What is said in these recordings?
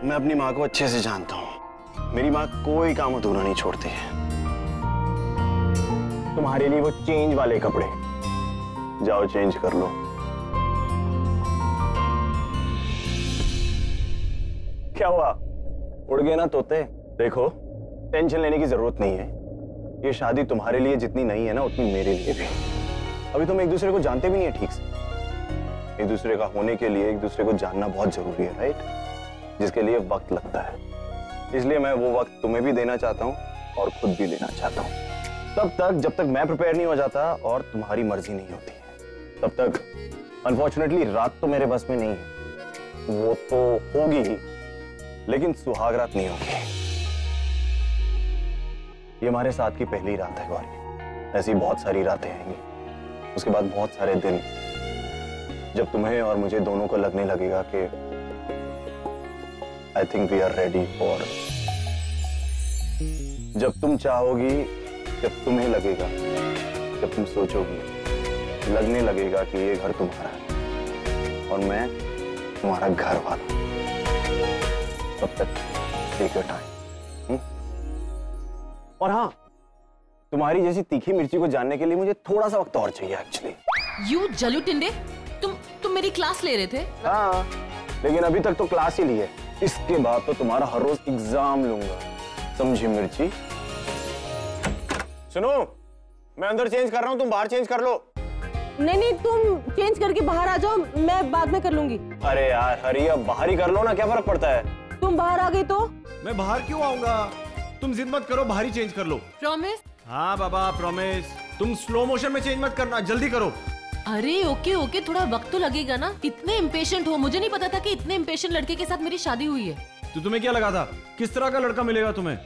मैं अपनी माँ को अच्छे से जानता हूँ। मेरी माँ कोई काम अधूरा नहीं छोड़ती है। तुम्हारे लिए वो चेंज वाले कपड़े, जाओ चेंज कर लो। क्या हुआ, उड़ गए ना तोते? देखो, टेंशन लेने की जरूरत नहीं है। ये शादी तुम्हारे लिए जितनी नहीं है ना, उतनी मेरे लिए भी। अभी तुम एक दूसरे को जानते भी नहीं है ठीक से। एक दूसरे का होने के लिए एक दूसरे को जानना बहुत जरूरी है, राइट? जिसके लिए वक्त लगता है। इसलिए मैं वो वक्त तुम्हें भी देना चाहता हूँ और खुद भी लेना चाहता हूँ। तब तक जब तक मैं प्रिपेयर नहीं हो जाता और तुम्हारी मर्जी नहीं होती है, तब तक अनफॉर्चुनेटली रात तो मेरे बस में नहीं है। वो तो होगी ही, लेकिन सुहाग रात नहीं होगी। ये हमारे साथ की पहली रात है गौरी। ऐसी बहुत सारी रातें आएंगी, उसके बाद बहुत सारे दिन, जब तुम्हें और मुझे दोनों को लगने लगेगा कि I think we are ready for. जब तुम चाहोगी, जब तुम्हें लगेगा, जब तुम सोचोगी, लगने लगेगा कि ये घर तुम्हारा है और मैं तुम्हारा घर वाला। तब तक टेक योर टाइम। और हाँ, तुम्हारी जैसी तीखी मिर्ची को जानने के लिए मुझे थोड़ा सा वक्त और चाहिए एक्चुअली। यू जलू टिंडे, तुम मेरी क्लास ले रहे थे? हाँ, लेकिन अभी तक तो क्लास ही ली है। इसके बाद तो तुम्हारा हर रोज एग्जाम लूंगा, समझी मिर्ची? सुनो, मैं अंदर चेंज कर रहा हूँ, तुम बाहर चेंज कर लो। नहीं, तुम चेंज करके बाहर आ जाओ, मैं बाद में कर लूंगी। अरे यार हरी, अब बाहर ही कर लो ना, क्या फर्क पड़ता है? तुम बाहर आ गई तो? मैं बाहर क्यों आऊंगा? तुम जिद मत करो, बाहर ही चेंज कर लो। प्रॉमिस? हाँ बाबा प्रॉमिस। तुम स्लो मोशन में चेंज मत करना, जल्दी करो। अरे ओके, थोड़ा वक्त तो लगेगा ना। इतने इम्पेशेंट हो, मुझे नहीं पता था कि इतने इम्पेशेंट लड़के के साथ मेरी शादी हुई है। तो तुम्हें क्या लगा था, किस तरह का लड़का मिलेगा तुम्हें?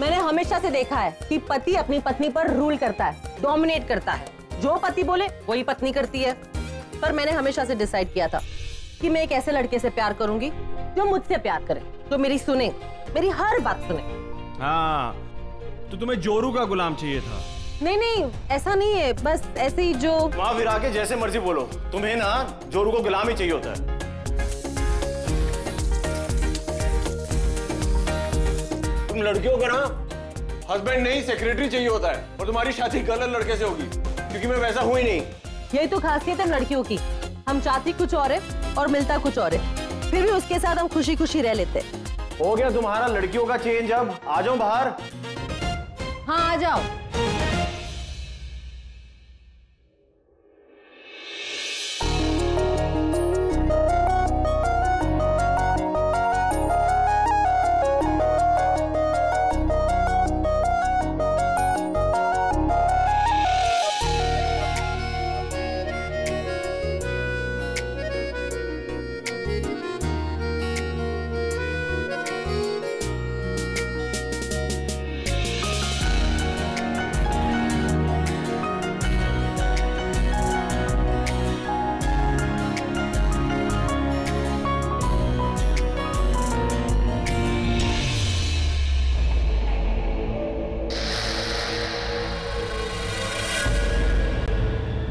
मैंने हमेशा से देखा है कि पति अपनी पत्नी पर रूल करता है, डोमिनेट करता है। जो पति बोले वही पत्नी करती है। पर मैंने हमेशा से डिसाइड किया था कि मैं एक ऐसे लड़के से प्यार करूंगी जो मुझसे प्यार करे, जो मेरी सुने, मेरी हर बात सुने। हाँ, तो तुम्हें जोरू का गुलाम चाहिए था? नहीं, ऐसा नहीं है, बस ऐसे ही जो वहां फिर आके जैसे मर्जी बोलो, तुम्हें ना जोरू को गुलाम ही चाहिए होता है। तुम लड़कियों को ना हस्बैंड नहीं सेक्रेटरी चाहिए होता है, और तुम्हारी शादी गलत लड़के से होगी, क्योंकि मैं वैसा हूं ही नहीं। यही तो खासियत है लड़कियों की, हम चाहती कुछ और है और मिलता कुछ और है, फिर भी उसके साथ हम खुशी खुशी रह लेते। हो गया तुम्हारा लड़कियों का चेंज, अब आ जाओ बाहर। हाँ आ जाओ।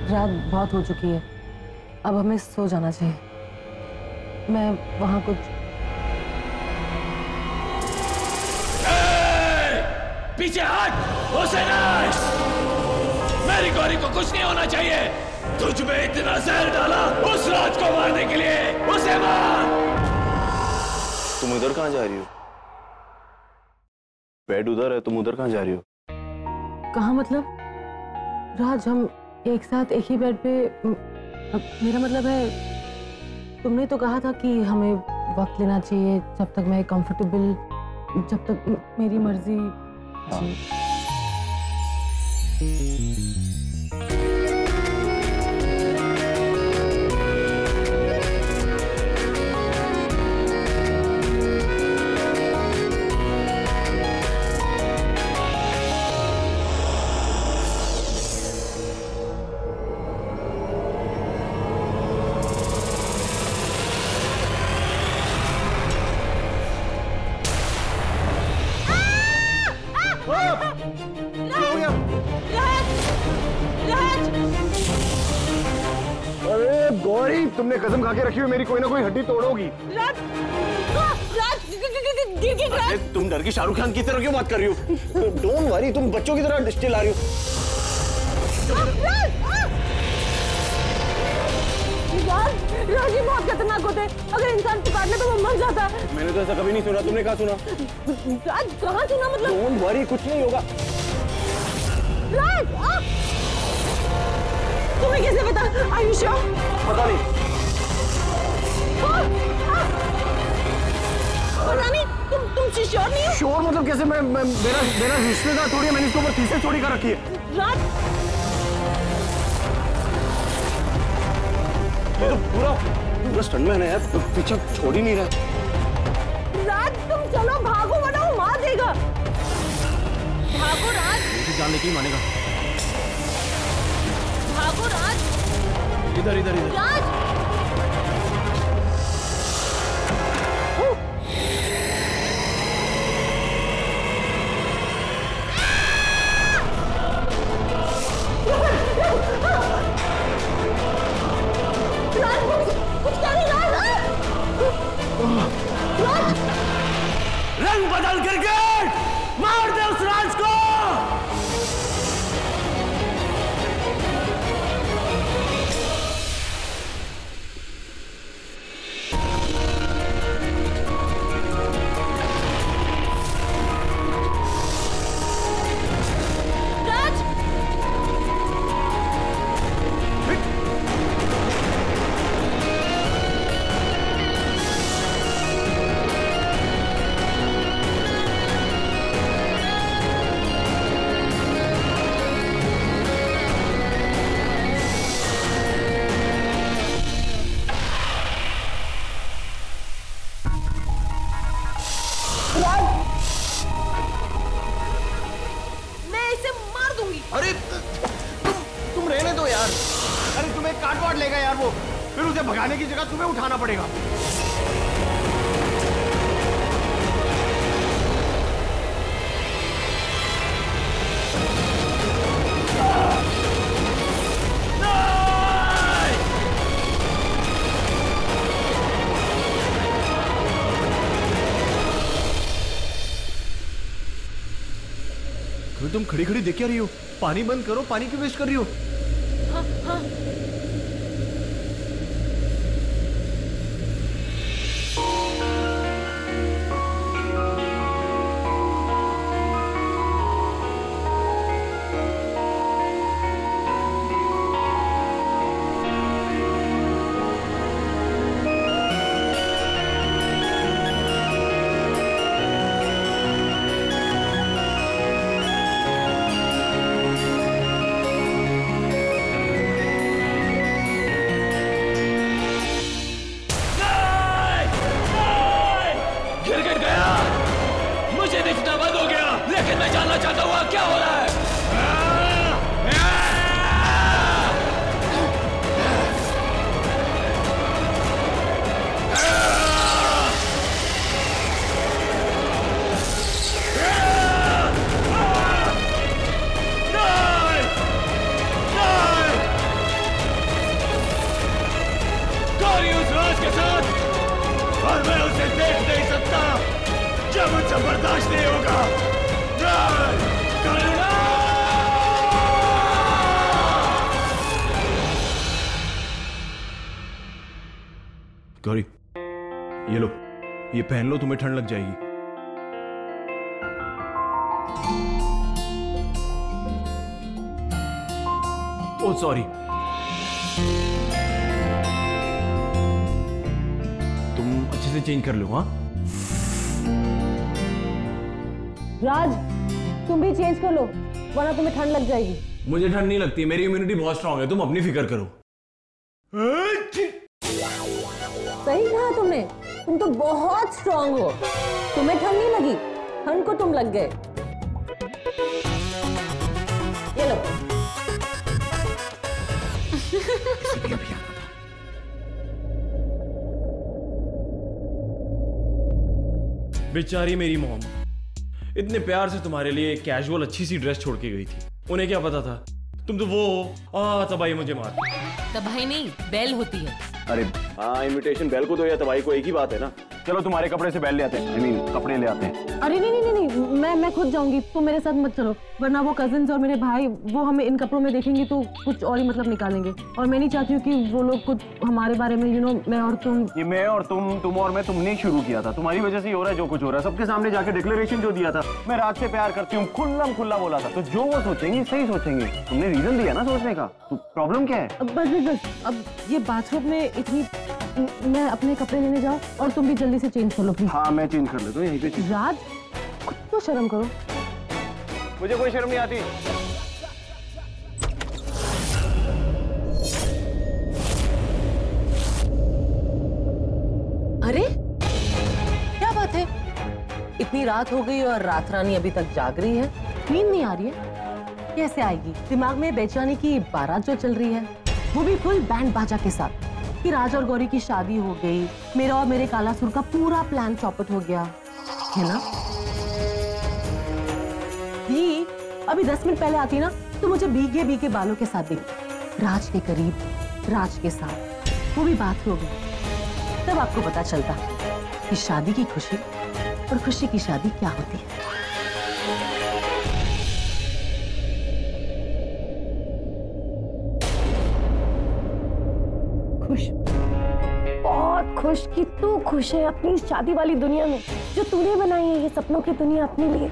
रात बहुत हो चुकी है, अब हमें सो जाना चाहिए। मैं वहां कुछ पीछे हट, उसे नाच। मेरी गौरी को कुछ नहीं होना चाहिए। तुझ में इतना जहर डाला उस रात को मारने के लिए, उसे मार। तुम उधर कहाँ जा रही हो? बेड उधर है, तुम उधर कहाँ जा रही हो? कहाँ मतलब? राज, हम एक साथ एक ही बेड पे, मेरा मतलब है तुमने तो कहा था कि हमें वक्त लेना चाहिए, जब तक मैं कंफर्टेबल, जब तक मेरी मर्जी। तुमने कसम खा के रखी हुई मेरी कोई ना कोई हड्डी तोड़ोगी। राज, राज, गिर गिर राज। तुम डर की शाहरुख खान की तरह क्यों बात कर रही हो? डोंट वरी, तुम बच्चों की तरह स्टिल आ रही हो। राज, ये बहुत खतरनाक होते हैं। अगर इंसान पुकार ले तो वो मर जाता है। मैंने तो ऐसा कभी नहीं सुना, तुमने कहा सुना? राज, कहाँ सुना मतलब? डोंट वरी, कुछ नहीं होगा। राज, तुम्हें कैसे पता? Are you sure? पता नहीं। पता नहीं, तुम श्योर नहीं हो? श्योर मतलब कैसे? मेरा रिश्तेदार थोड़ी है, मैंने इसके ऊपर तीसरी चोरी कर रखी है। राज, ये तो पूरा स्टंटमैन है यार, पीछे छोड़ ही नहीं रहा। राज, तुम चलो भागो वरना वो मार देगा। भागो राज, मेरी जान लेके ही मानेगा। भागो राज। इधर इधर इधर। राज, कुछ कर रही राज। रंग बदल गिरगिट, मार दे उस राज को। अरे तुम रहने दो यार। अरे तुम्हें काट वाट लेगा यार वो, फिर उसे भगाने की जगह तुम्हें उठाना पड़ेगा। तुम खड़ी खड़ी देख क्या रही हो? पानी बंद करो, पानी क्यों वेस्ट कर रही हो? हाँ, हाँ। दिखना बंद हो गया, लेकिन मैं जानना चाहता हूँ क्या हो रहा है। गौरी उस राज के साथ, और मैं उसे देख नहीं सकता जब मुझसे बर्दाश्त नहीं होगा। गौरी, ये लो, ये पहन लो, तुम्हें ठंड लग जाएगी। ओह सॉरी, तुम अच्छे से चेंज कर लो। हाँ राज, तुम भी चेंज कर लो वरना तुम्हें ठंड लग जाएगी। मुझे ठंड नहीं लगती, मेरी इम्यूनिटी बहुत स्ट्रांग है, तुम अपनी फिक्र करो। सही कहा तुमने, तुम तो बहुत स्ट्रांग हो। तुम्हें ठंड नहीं लगी, ठंड को तुम लग गए। ये लो। बेचारी मेरी मॉम इतने प्यार से तुम्हारे लिए कैजुअल अच्छी सी ड्रेस छोड़ के गई थी। उन्हें क्या पता था तुम तो वो तबाही मुझे मार। तबाही नहीं, बेल होती है। अरे हाँ, इनविटेशन बेल को दो या तबाही को, एक ही बात है ना। चलो तुम्हारे कपड़े से बैल ले आते हैं, I mean, कपड़े ले आते हैं। अरे नहीं, मैं खुद जाऊंगी, तुम मेरे साथ मत चलो, वरना वो कजिन्स और मेरे भाई वो हमें इन कपड़ों में देखेंगे तो कुछ और ही मतलब निकालेंगे, और मैं नहीं चाहती हूँ कि वो लोग कुछ हमारे बारे में मैं और तुम। ये मैं और तुम और मैं, तुमने शुरू किया था, तुम्हारी वजह से ही हो रहा है जो कुछ हो रहा है। सबके सामने जाके डिक्लेरेशन जो दिया था, मैं राज से प्यार करती हूँ, खुल्ला बोला था, तो जो वो सोचेंगे सही सोचेंगे। तुमने रीजन दिया ना सोचने का, तो प्रॉब्लम क्या है? बस अब ये बाथरूम में इतनी, मैं अपने कपड़े लेने जाऊँ और तुम भी जल्दी से चेंज कर लो प्लीज। हाँ मैं चेंज कर लेता हूँ यहीं पे। राज खुद तो शर्म करो। मुझे कोई शर्म नहीं आती। अरे क्या बात है, इतनी रात हो गई और रात रानी अभी तक जाग रही है, नींद नहीं आ रही है? कैसे आएगी? दिमाग में बेचैनी की बारात जो चल रही है, वो भी फुल बैंड बाजा के साथ, कि राज और गौरी की शादी हो गई, मेरा और मेरे कालासुर का पूरा प्लान चौपट हो गया है ना? भी अभी 10 मिनट पहले आती ना तो मुझे भीगे बालों के साथ दिखती, राज के करीब, राज के साथ, वो भी बात हो गई। तब आपको पता चलता कि शादी की खुशी और खुशी की शादी क्या होती है। खुश, बहुत खुश कि तू खुश है अपनी शादी वाली दुनिया में, जो तूने बनाई है ये सपनों की दुनिया अपने लिए।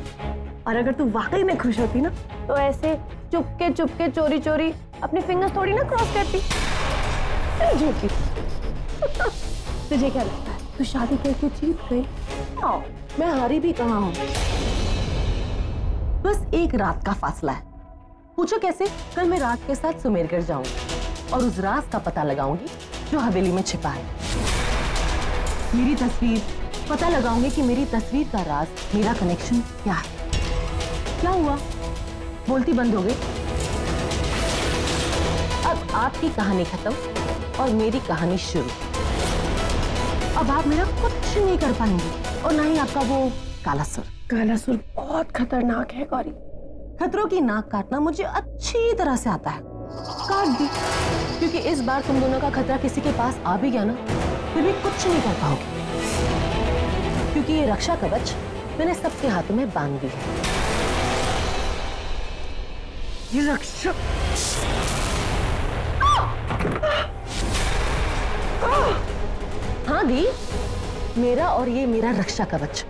और अगर तू वाकई में खुश होती ना तो ऐसे चुपके चोरी अपने फिंगर्स थोड़ी ना क्रॉस करती। झूठी। तुझे क्या लगता है तू शादी करके जीत गई? मैं हारी भी कहाँ हूँ, बस एक रात का फासला है। पूछो कैसे? कल मैं रात के साथ सुमेरगढ़ जाऊंगी और उस राज का पता लगाऊंगी जो हवेली में छिपा है। मेरी तस्वीर, पता लगाऊंगी कि मेरी तस्वीर का राज, मेरा कनेक्शन क्या है। क्या हुआ? बोलती बंद हो गई? अब आपकी कहानी खत्म और मेरी कहानी शुरू। अब आप मेरा कुछ नहीं कर पाएंगे और ना ही आपका वो कालासुर। कालासुर बहुत खतरनाक है गौरी। खतरों की नाक काटना मुझे अच्छी तरह से आता है, काट दी, क्योंकि इस बार तुम दोनों का खतरा किसी के पास आ भी गया ना, फिर भी कुछ नहीं कर पाओगे, क्योंकि ये रक्षा कवच मैंने सबके हाथों में बांध दी है। ये रक्षा, हाँ दी, मेरा और ये मेरा रक्षा कवच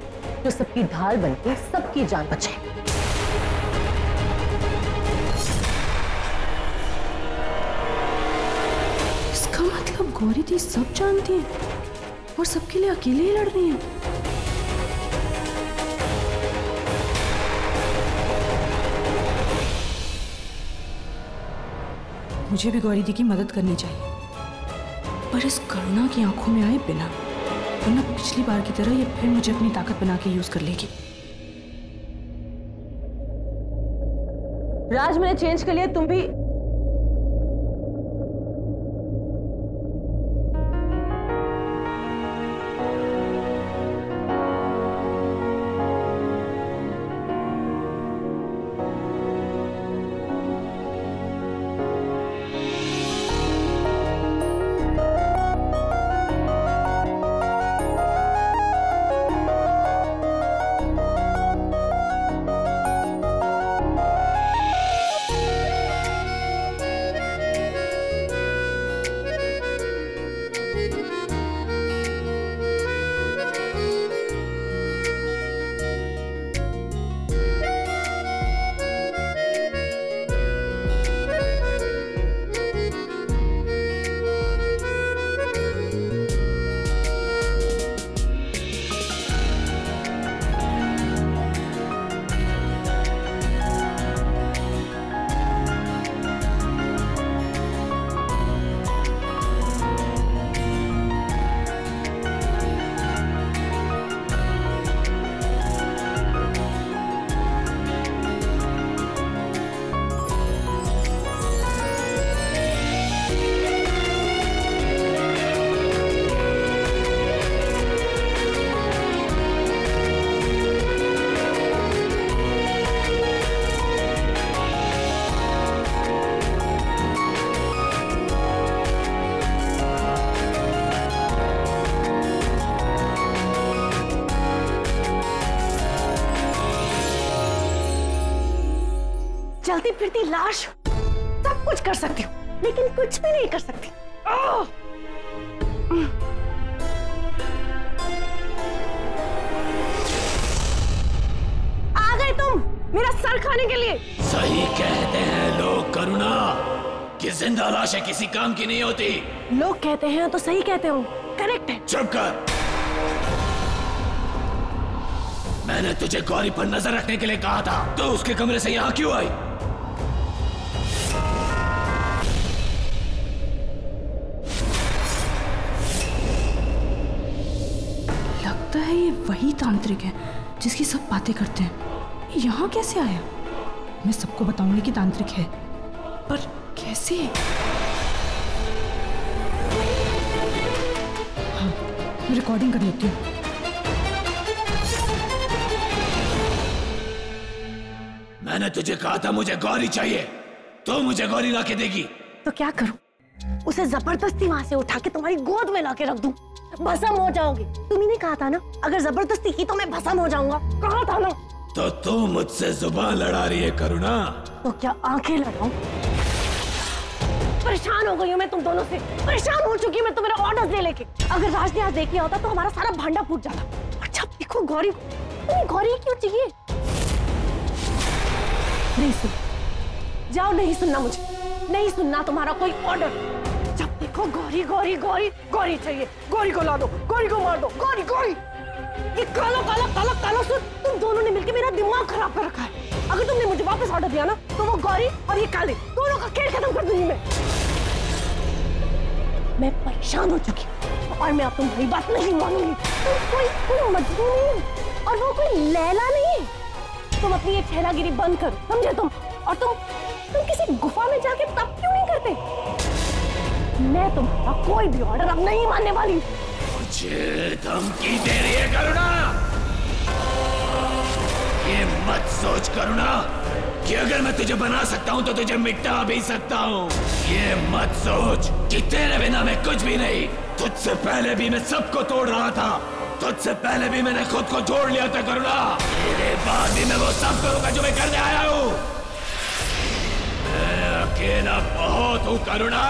जो सबकी ढाल बनके सबकी जान बचाए। इसका मतलब गौरी दी सब जानती है और सबके लिए अकेले ही लड़ रही है। मुझे भी गौरी दी की मदद करनी चाहिए, पर इस करुणा की आंखों में आए बिना, वरना पिछली बार की तरह ये फिर मुझे अपनी ताकत बना के यूज कर लेगी। राज मैंने चेंज कर लिया, तुम भी। चलती फिरती लाश, सब कुछ कर सकती हूँ लेकिन कुछ भी नहीं कर सकती। आ गए तुम मेरा सर खाने के लिए। सही कहते हैं लोग करुणा कि जिंदा लाशें किसी काम की नहीं होती। लोग कहते हैं तो सही कहते हो, करेक्ट है। चुप कर। मैंने तुझे गौरी पर नजर रखने के लिए कहा था, तो उसके कमरे से यहाँ क्यों आई? लगता है ये वही तांत्रिक है जिसकी सब बातें करते हैं। ये यहाँ कैसे आया? मैं सबको बताऊंगी कि तांत्रिक है, पर कैसे? हाँ, मैं रिकॉर्डिंग कर लेती हूँ। मैंने तुझे कहा था मुझे गौरी चाहिए, तो मुझे गौरी लाके देगी। तो क्या करूं? उसे जबरदस्ती वहां से उठा के तुम्हारी गोद में लाके रख दूं? भस्म हो जाओगे। तुम ही ने कहा था ना, अगर जबरदस्ती की तो मैं भस्म हो जाऊंगा। कहा था ना। तो तू मुझसे जुबान लड़ा रही है करुणा? तो क्या आंखें लड़ाऊं? परेशान हो गई हूँ मैं तुम दोनों से। परेशान हो चुकी हूँ मैं तुम्हारे ऑर्डर्स ले लेके। अगर राज ने आज देख लिया होता तो हमारा सारा भांडा फूट जाता। और जब देखो गौरी, तुम्हें गौरी क्यों चाहिए? नहीं सुन, जाओ, नहीं सुनना मुझे, नहीं सुनना तुम्हारा कोई ऑर्डर। जब देखो गौरी गौरी गौरी गौरी चाहिए, गौरी को ला दो, गौरी को मार दो, गौरी गौरी। ये काला काला काला काला सुन, तुम दोनों ने मिलकर मेरा दिमाग खराब कर रखा है। अगर तुमने मुझे वापस ऑर्डर दिया ना, तो वो गौरी और ये काले दोनों का खेल खत्म कर दूंगी मैं परेशान हो चुकी हूँ और मैं अब तुम्हारी बात नहीं मानूंगी। तुम मजनू नहीं और वो कोई लैला नहीं है। तुम अपनी ये छेड़ागिरी बंद करो, समझे तुम? और तुम किसी गुफा में जाके तब क्यों नहीं करते? मैं तुम्हारा कोई भी ऑर्डर अब नहीं मानने वाली। मुझे धमकी दे रही है करुणा? ये मत सोच करुणा कि अगर मैं तुझे बना सकता हूँ तो तुझे मिटा भी सकता हूँ। ये मत सोच कि तेरे बिना मैं कुछ भी नहीं। तुझसे पहले भी मैं सबको तोड़ रहा था, तुझसे पहले भी मैंने खुद को जोड़ लिया था करुणा। मेरे बाद भी मैं वो सब करूंगा जो मैं करने आया हूँ। मैं अकेला बहुत हूँ करुणा,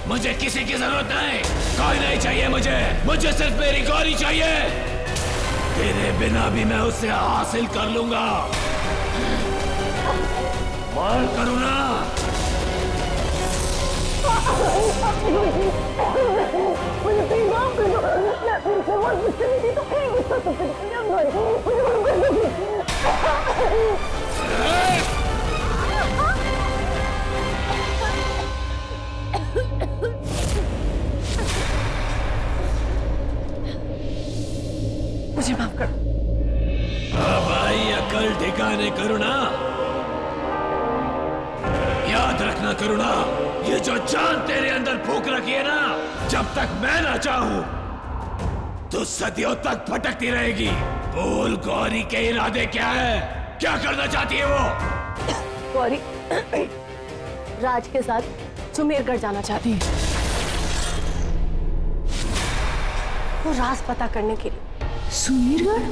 मुझे किसी की जरूरत नहीं, कोई नहीं चाहिए मुझे सिर्फ मेरी गौरी चाहिए। तेरे बिना भी मैं उसे हासिल कर लूंगा। बोल करुणा। मुझे माफ कर। भाई अकल ठिकाने करुणा। याद रखना करुणा, ये जो जान तेरे अंदर फूंक रखी है ना, जब तक मैं ना चाहूं तो सदियों तक भटकती रहेगी। बोल गौरी के इरादे क्या है? क्या करना चाहती है वो? गौरी राज के साथ सुमेरगढ़ जाना चाहती है, वो राज पता करने के लिए। सुमेरगढ़?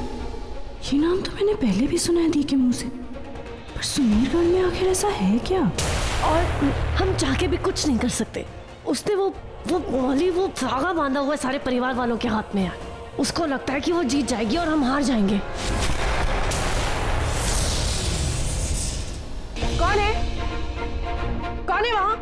ये नाम तो मैंने पहले भी सुना है दी के मुंह से, पर सुमेरगढ़ में आखिर ऐसा है क्या? और हम जाके भी कुछ नहीं कर सकते। उसने वो मौली वो धागा बांधा हुआ है सारे परिवार वालों के हाथ में यार। उसको लगता है कि वो जीत जाएगी और हम हार जाएंगे। कौन है? कौन है वहां?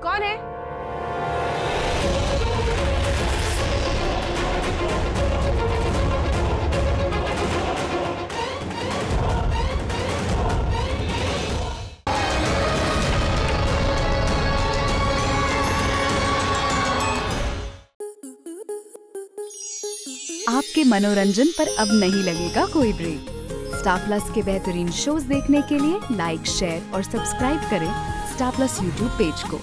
कौन है? आपके मनोरंजन पर अब नहीं लगेगा कोई ब्रेक। स्टार प्लस के बेहतरीन शोज देखने के लिए लाइक, शेयर और सब्सक्राइब करें स्टार प्लस यूट्यूब पेज को।